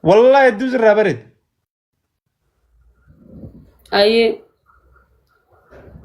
والله يدوز الرابرد أي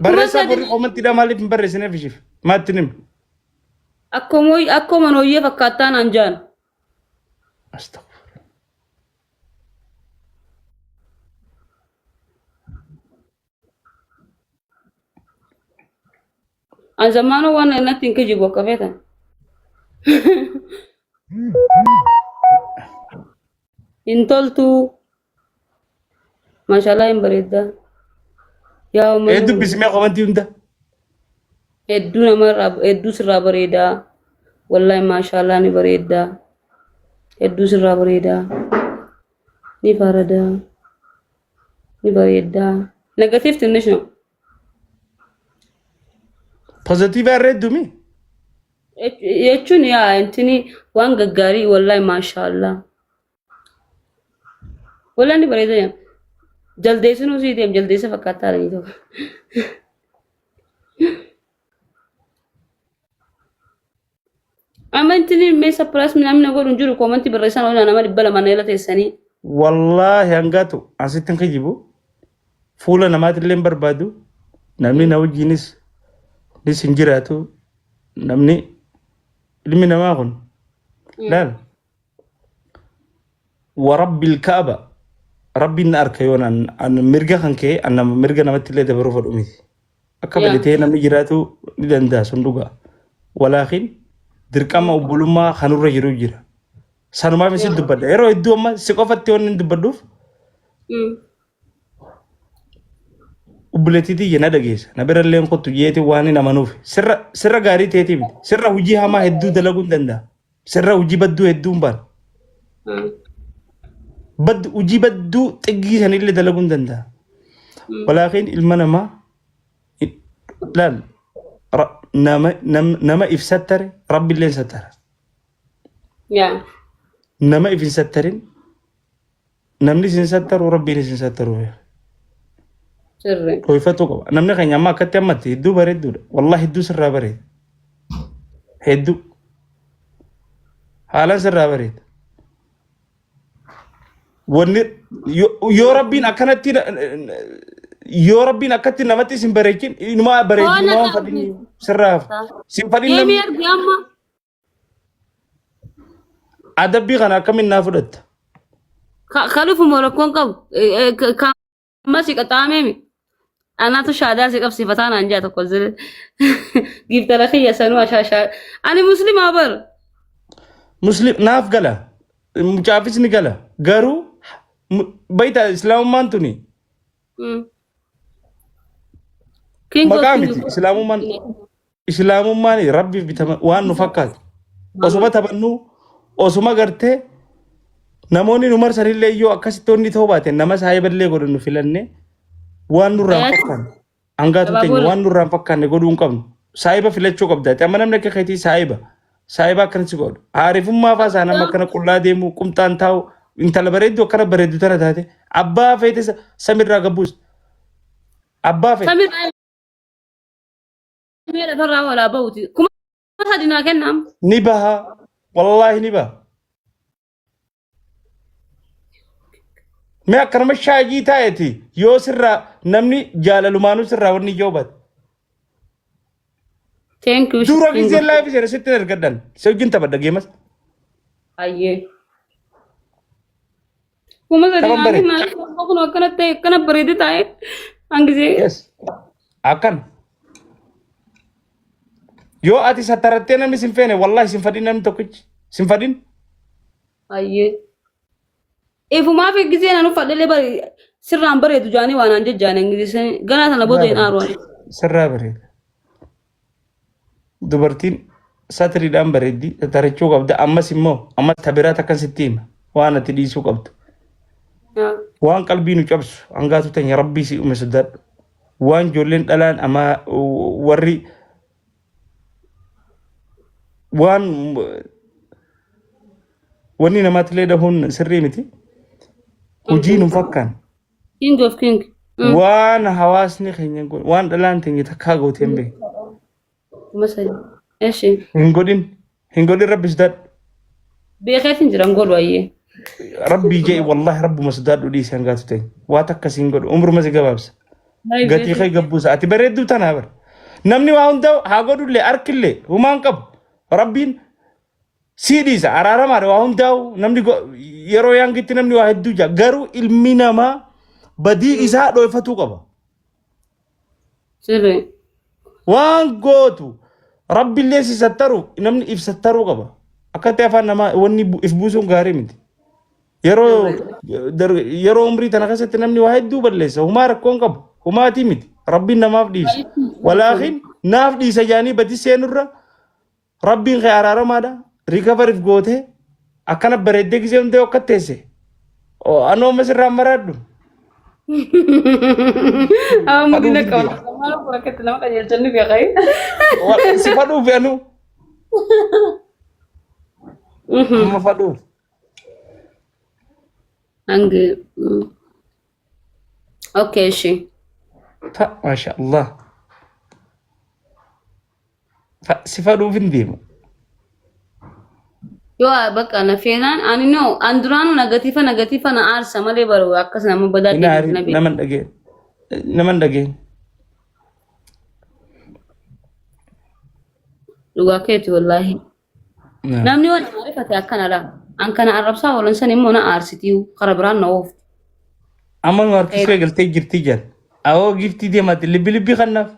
برسا بري قومت كده مالي في برسنا في شيف ما تنم أكو منوية فكاتان أنجان استغفر أن زمانه وانا نتين كجيب وكفيتا انتولتو ما شاء الله ينبرد يا يدو منو بسمي قومت يوندا ادو نمر ادو سرا بريدا والله ما شاء الله نبريدا ادو سرا بريدا نفردا نبريدا نيجاتيف تنشنو بوزيتيف الرد دومي يچون يا انتني وان غغاري والله ما شاء الله والله نبريدا जल्दी से नो सीधे जल्दी से फकाता रही तो अमंतनी मैं सरप्राइज में हमने को रुंजू कमेंट बरसन और ना हमारी बला मनेला तेसनी والله هنگاتو أسيتن كجيبو فولا نمات اللي بربادو نمني نو جينيس نسنجراتو نمني لمي نماغن لا ورب الكعبة ربي ناركيون أن مرجع خنكي أن مرجع نمت اللي دبرو فرمي أكبلتي نمني جراتو ندندا صندوقا ولكن دركما وبلوما خنور يرو جرا سانما في دبدا يرو يدو ما سكوفت يون دبدوف وبلتي دي ينادى جيس نبر اللي ينقط ياتي واني نمانوف سر غاري تيتي سر وجي هما هدو دلغون دندا سر وجي بدو هدو مبار بد وجي بدو تجي هني اللي دلغون دندا ولكن المنما لا نما إفساتر ربي اللي ستر يا نما إفساترين نمني سنستر وربي اللي سنستر سر ويفتوك نمني خنيا ما كتمت هدو بريد والله هدو سر بريد هدو حالا سر بريد وني يو ربي أكنت يو ربي أكنت نمتي سنبريكين إنما بريد ما فدني سراف سنفدين يا نم مير بياما أدبي غنا كم نافدت خلف مركون كم ماشي كتامي أنا تو شادر سكب صفتان أنجا تو كوزل جبت لخي يسنو أشاشا أنا مسلم أبر مسلم ناف قلا مجافز نقلا قارو بيت إسلام مانتوني مقامتي إسلام ماني ربي بتم وان نفكر وسما تبنو وسما قرته نموني نمر سريلة يو أكاسيتوني ثوباتين نما سايب اللي قرن نفيلني وان نوران فكان أنغاتو تيني وان نوران فكان نقولون كم سايبا فيلت شو قبضة تمام نملك خيتي سايبا كان سيقول عارف ما فاز أنا ما كان كل ديمو كم تانتاو انت لبريدو كان بريدو ترى هذا أبا فيتي سمير راقبوس أبا فيت سمير مير فرا ولا بوتي كم هادينا كنام نبها والله نبها ما كرم الشاجي تايتي يو سرا نمني جاللومانو سرا ورني جوبات ثانك يو دورا في زين لايف سير ستر قدن سوجين تبدا جيمس أيه كم هادينا ما كنا كنا بريدة تاي أنجزي يس akan yo ati sataratena mi simfene wallahi simfadin nam tokuch simfadin أيه إيه ما في جزء أنا نفعل اللي بري سر عم بري تجاني وأنا نجد جاني إنجليزي قناة أنا بودي ناروي سرا بريد dubartiin satiriidhaan bareeddi tarachuu qabda ammas immoo amma tabiraata kan sittiim waan ati dhiisuu qabdu waan qalbii nu cabsu hangaatu tanya rabbii si uume sodaadhu waan ijoolleen dhalaan ama warri waan wanni namaatti illee dhahuun sirrii miti hojii nu fakkaan king of king waan hawaasni keenya waan dhalaan teenye takkaa gooteen beeku مثلا ايش هنقولين ربي زداد بيخاف نجرا نقول ويه ربي جاي والله رب مسداد ودي سانغات تي واتك سينغود عمر ما سيغبابس غتي خي غبوس اتي بريدو تنابر نمني واوندو هاغودو لي اركلي ومان قب ربين سيديس ارارا ما واوندو نمني يرو يانغتي نمني واحد دوجا غارو المينما بدي إسا دو فتو قبا سيري وان غوتو ربي اللي سترو نمني اف سترو قبا اكتي فانا ما وني افبوسون غاري مت يرو يرو عمري تنقصت نمني واحد دو بلس وما ركون قب وما تيمت ربي نما فديس ولكن ناف دي سجاني بدي سينورا ربي خيارارو مادا ريكفر اف غوته اكنا بريدك زيم دو كتسه او انو مسر مرادو ممكن أقول ما أقول لك أنت لما كان يجنب يا غاي سيفادو فينو ما فادو أنجي أوكي شيء ما شاء الله سيفادو فين ديمو يو بك أنا فعلا أنا نو أندرانو نيجاتيفا أنا أرسل ما لي برو أكاس نامو بدأ نبي نمن دقي لغاكيتي والله نامني وانا معرفتي أكنا لا أن كان عربسا ولا إنسان يمونا أرسيتيو خربران نوف أما نوركي شوي قلت جرتي جان أو جفتي دي ما اللي خناف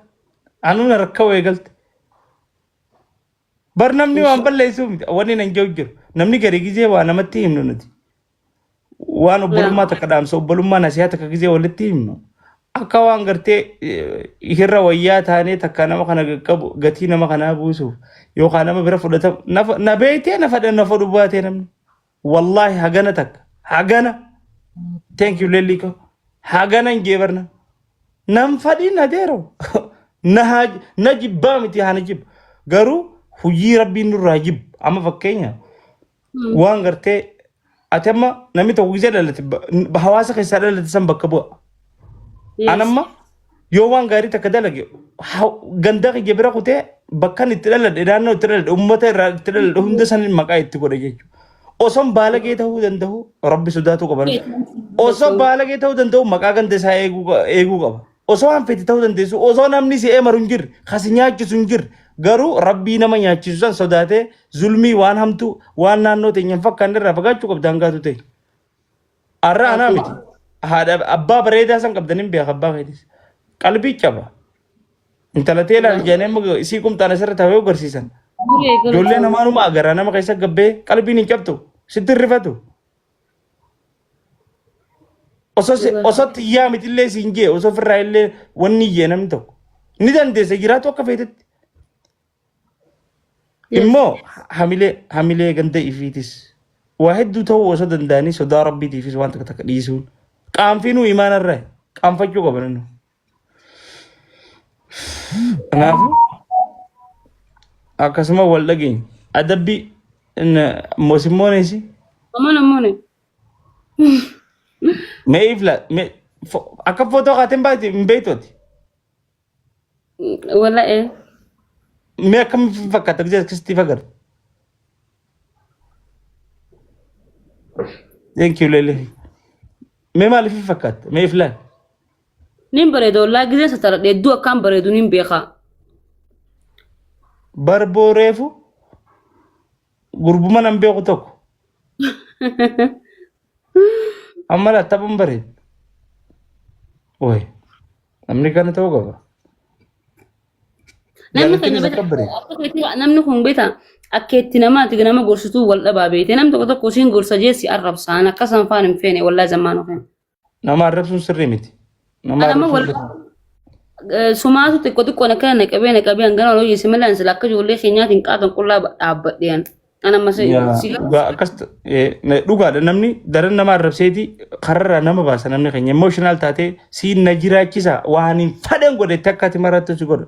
أنا نركوا قلت برنامجي وان بل ليسوم واني نجوجر نمني كريجي وانا متيم نندي وانا بلوما تكدام سو بلوما نسيات كجي ولتيم نو أكوان قرتي يهرا ويا ثاني تكنا ما كنا كب قتينا ما كنا بوسو يو كنا ما بعرف ولا نبيتي نفد بواتي نم والله هجنا تك هجنا thank you لليكو هجنا نجيبرنا نم فدي نديرو نجيب بامتي هنجيب قرو hujii rabbiin nurraa jibbu amma fakkeenya waan gartee ati amma namni tokko gisee dhalate hawaasa keessaa dhalate san bakka bu'a. Anamma yoo waan gaarii takka dalage gandaa kiyya bira kutee bakkan itti dhaladhe naannoo itti dhaladhe uummata irraa itti dhaladhe hunda sanin maqaa itti godhe jechuudha. Osoo baalagee ta'uu danda'u rabbi sodaatu qaba. Osoo baalagee ta'uu danda'u maqaa ganda isaa eeguu qaba. Osoo hanfeeti ta'uu dandeessu osoo namni si'ee maru hin jirre kasi nyaachisu hin jirre garuu rabbii nama nyaachisu san sodaatee zulmii waan hamtu waan naannoo teenyaan fakkaan irraa fagaachuu qabdaan gaatu ta'e. Arra anaa miti. Haadha abbaa bareedaa san qabdaniin beeka abbaa keetis. Qalbii caba. Intala teelaan ijaanee isii qumtaan asirratti hawee agarsiisan. Ijoollee namaanuma agaraa nama keessa gabbee qalbiin hin cabtu sitti rifatu. Osoo xiyyaa mitillee siin jee osoo ofirraa illee wanni jee namni tokko ni dandeessa jiraatu akka feetetti. Immoo hamilee ganda ifiitis waa hedduu ta'uu osoo danda'anii sodaa rabbiitiifis waan takka takka dhiisuun qaanfiinuu imaanarraa qaanfachuu qaban nu. Kanaafuu akkasuma wal dhageenya adabbii moosimmoonesi. Amane. Mee ifla akka footoo kaateen baate hin beektooti. Wala Mee akkam fakkaata gijaa akkasitti fakkaata. Thank you Lele. Mee maaliif fakkaata? Mee iflaan. nin bareedo wallahi gisee satara dheedduu akkaan bareedu nin beekaa. Barbooreefu gurbuma nan beeku tokko. Amma taphan bareedu. Oye namni kana ta'uu qaba. Namni kun beektaa akka itti namaati nama gorsituu wal dhabaa beekte namni tokko tokko siin gorsa jeessi arrabsaan akkasaan faan hin feene wallahi zammaanuu feene. Nama arrabsuun sirrii miti. Sumaatu xiqqoo nakana naqabee hangana oloo yeesi malaan sila akka ijoollee keenyaatiin qaatan qullaa dhaabbadheen. Akkas dhugaadha namni daran nama arrabseeti kararraa nama baasa namni keenya emotional taatee siin na jiraachisa waan hin fadhan godhe akkati marattu si godha.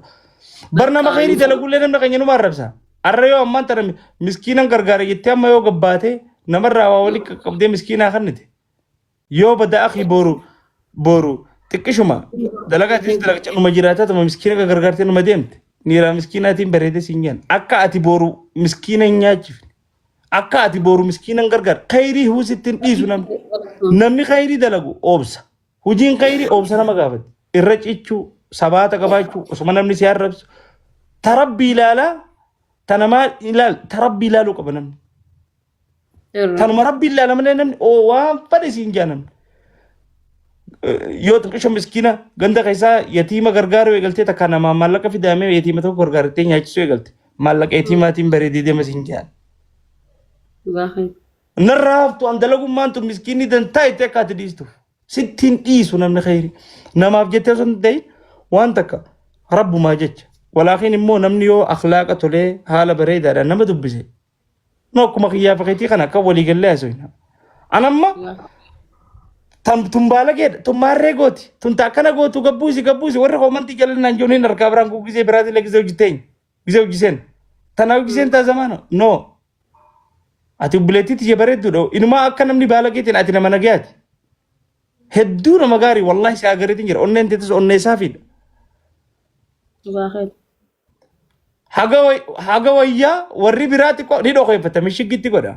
Bar nama khayrii dalagullee namni keenya numa arrabsa. Arra yoo ammaan tana miskiinan gargaara jettee amma yoo gabbaate namarraa waa walii qabdee miskiinaa kannite. Yoo bada akhi boru xiqqishuma dalagaatis dalagacha numa jiraataa tuma miskiina gargaartee numa deemte. Niiraa miskiinaatiin bareedee siin jaan akka ati boru miskiina hin nyaachifne akka ati boru miskiinan gargaar khayrii husittin dhiisu namni khayrii dalagu obsa hujiin khayrii obsa nama gaafate irra cichuu sabaata qabaachuu osuma namni si arrabsu tarabbii ilaala tanamaa ilaal tarabbii ilaaluu qaba namni tanuma rabbii ilaala malee namni waan fadhe siin jaanan yoo xiqqisho miskiina ganda keessaa yatiima gargaaruu eegaltee takka namaa maallaqa fidaamee yatiima tokko gargaartee nyaachisuu eegalte maallaqa yatiimaatiin bareedee deema siin jaan. Narraaftu an dalagummaan tun miskiinni dantaa itti akka ati dhiistuuf sittiin dhiisu namni khayri namaaf jettee osoo hin ta'in waan takka rabbumaa jecha walaakin immoo namni yoo akhlaaqa tolee haala bareedaadhaan nama dubbise no akkuma kiyyaa fakkeetii kana akka waliigallee haasofna anamma tun baalageedha tun maarree gooti tun akkana gootu gabbuusi warra hoomantii jalannaan jooniin harkaa biraan gugisee biraatillee gisee hojjiseen tanaa hojjiseen taasisamaana no ati obboleettiitti je bareedduudha inumaa akka namni baalageetiin ati nama nagayaati hedduu nama gaarii wallahi si agariitiin jira onneen teetis onnee isaafidha haga wayyaa warri biraatti ni dhokeeffata mishigitti godha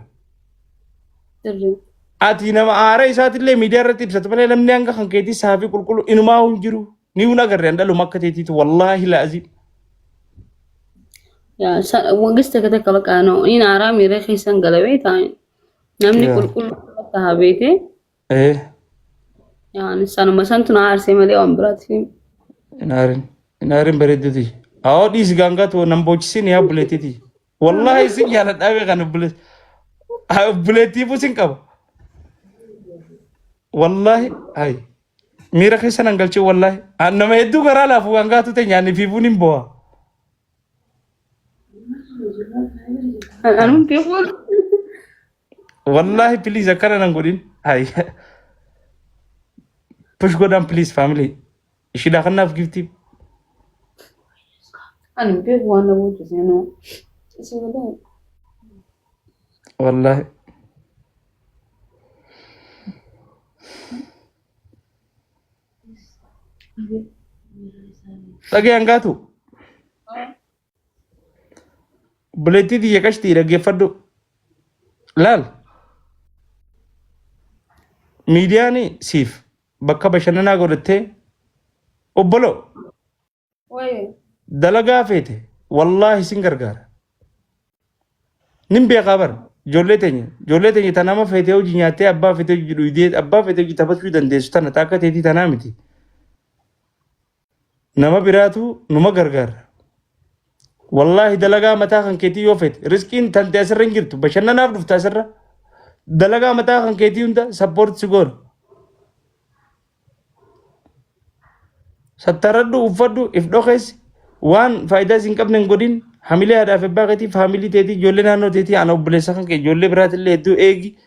ati nama aara isaatillee miidiyaa irratti ibsatu malee namni hanga kan keetii saafii qulqullu inumaa hin jiru ni hun agarre andaluma akka teetiitu wallahi laaziim ya wangista kata kala kano in ara mire khisan galawe ta namni kulkul ta habete yani sanu masantu na arse male ombrat fi inarin bereddi aw dis ganga to nambochisin ya buletiti wallahi sin yala dawe kan buleti fusin kab wallahi ay mira khisan angalchi wallahi annama eddu garala fu ganga to te nyani fi funin boa أنا بيقول والله بليز أكرر نقولين هاي push go down please family إيش دخلنا في جفتي أنا بيقول أنا بقول زينو والله تاجي أنقاتو buleetti diya kashtii dhaggeeffadhu laal miidiyaan siif bakka bashannanaa godhattee obbolo dalagaa feete wallaahi sin gargaara nin beekaa bar ijoollee teenya tanama feetee hojii nyaattee abbaa feetee hojii dhuydee abbaa feetee hojii taphachuu dandeessu tana taakka teetii tanaa miti nama biraatu numa gargaara والله دلقا متى خن كيتي يوفيت رزقين تنتي أسر رنجرتو بشنا نافدو في تأسر دلقا متى خن كيتي يوندا سبورت سيقول ستردو وفردو إفدو خيس وان فايدة زنكب ننقودين حميلي هدا في باقتي فحميلي تيتي جولي نانو تيتي أنا وبليسا خن كي جولي برات اللي يدو إيجي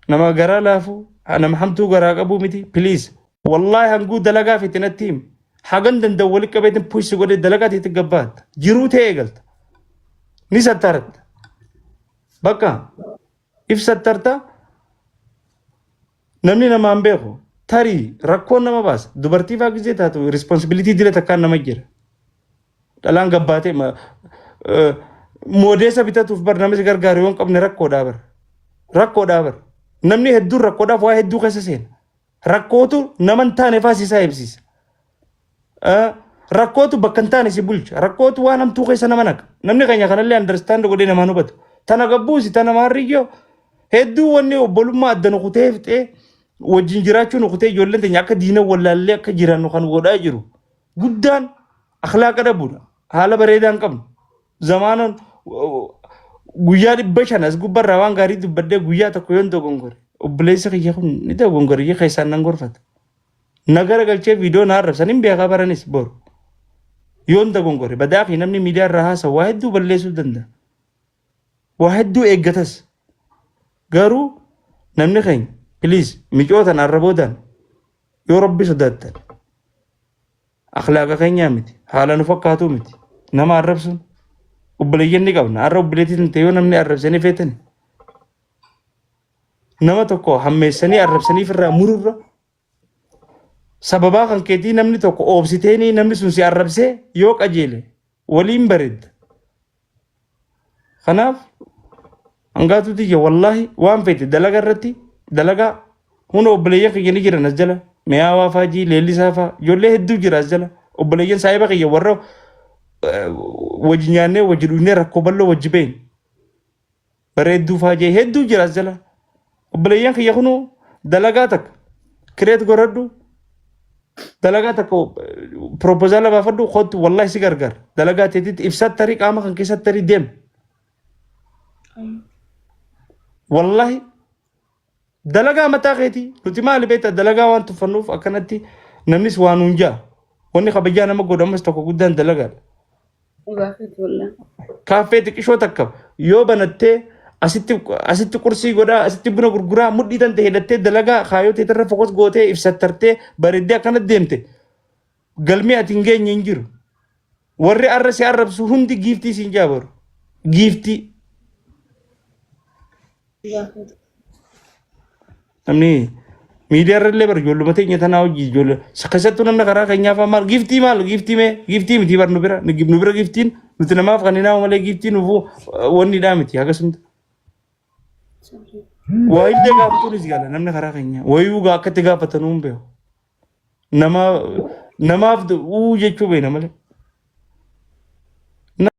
نما غرا لافو أنا محمتو غرا قبو متي بليز والله هنقو دلقا في تنتيم حاجن دندولك كبيتن بوش سقولي دلقات يتقبات جروت هيقلت ني سترت بقى إف سترتا نمني نما أمبيخو تاري ركون نما باس دوبرتي فاق زيتا تو responsibility دي لتكان نما جير دلان قباتي ما موديسا بيتا توف برنامج غرغاريون قبل ركو دابر نمني هدو ركو داب واحد دو خسسين ركوتو نمن تاني فاسي سايبسيس rakkootu bakka hin taane si bulcha rakkootu waan hamtuu keessa nama naqa namni keenya kanallee understand godhee namaan hubatu tana gabbuusi tana maarriyyoo hedduu wanni obbolummaa adda nukutee fixee wajjin jiraachuu nukutee ijoolleen teenya akka diina wallaallee akka jirannu kan godhaa jiru guddaan akhlaaqa dhabuudha haala bareedaa hin qabnu zamaanan guyyaa 500 as gubbarraa waan gaarii dubbadhee guyyaa tokko yoon dogongore obboleessa kiyya kun ni dogongore keessaan nan gorfata nagara galchee viidiyoo na arrabsan hin beekaa baranis boru yoon dogongore badaaqii namni miidiyaa irraa haasa waa hedduu balleessuu danda'a waa hedduu eeggatas garuu namni keenya please miicootan arraboodaan yoo rabbi sodaattan akhlaaqa keenyaa miti haala nu fakkaatuu miti nama arrabsuun obboleeyyan ni qabna arra obboleettiin ta'e yoo namni arrabsanii feetan nama tokko hammeessanii arrabsaniif irraa mururra sababaa kan keetii namni tokko oobsiteeni namni sun si arrabsee yoo qajeele waliin bareedda kanaaf Angaatu tiyya wallahi waan fete dalaga irratti dalagaa hunda obboleeyyan kiyya ni jiran as jala. Mi'aa waa faajii leellisaa faa ijoollee hedduu jira as jala. Obboleeyyan saahiba kiyya warra wajji nyaannee wajji dhugnee rakkoo bal'oo wajji beeyne. Bareedduu faajee hedduu jira as jala. Obboleeyyan kiyya kunuu dalagaa takka kireet godhadhu dalagaa takka proposala baafadhu kootu wallahi si gargaar. Dalagaa teetitti ibsat tarii qaama kan keessatti tarii deem. Wallahi dalagaa mataa keetii nuti maali beektaa dalagaa waan tuffannuuf akkanatti namnis waan hunjaa wanni kabajaa nama godhamas tokko guddaan dalagaadha. Kaaffee xiqqishoo takka yoo banattee asitti qursii godhaa asitti buna gurguraa mudhii tante hidhattee dalagaa kaayoo teetarra fokos gootee ibsattartee bareeddee akkanatti deemte galmee ati hin geenye hin jiru. Warri arra si arrabsu hundi giiftii siin jaabaru giiftii. Namni miidiyaa irra bar ijoolluma teenya tanaa hojii ijoollee keessattuu namni karaa keenyaaf maal giiftii mee giiftii miti bar nu bira giiftiin nuti namaaf kan hinaamu malee giiftii nuuf wanni dhaa miti akkasumta. Waa illee gaafatuunis gaala namni karaa keenyaa wayuu akkatti gaafatanuu hin beeku namaaf jechuu beena malee.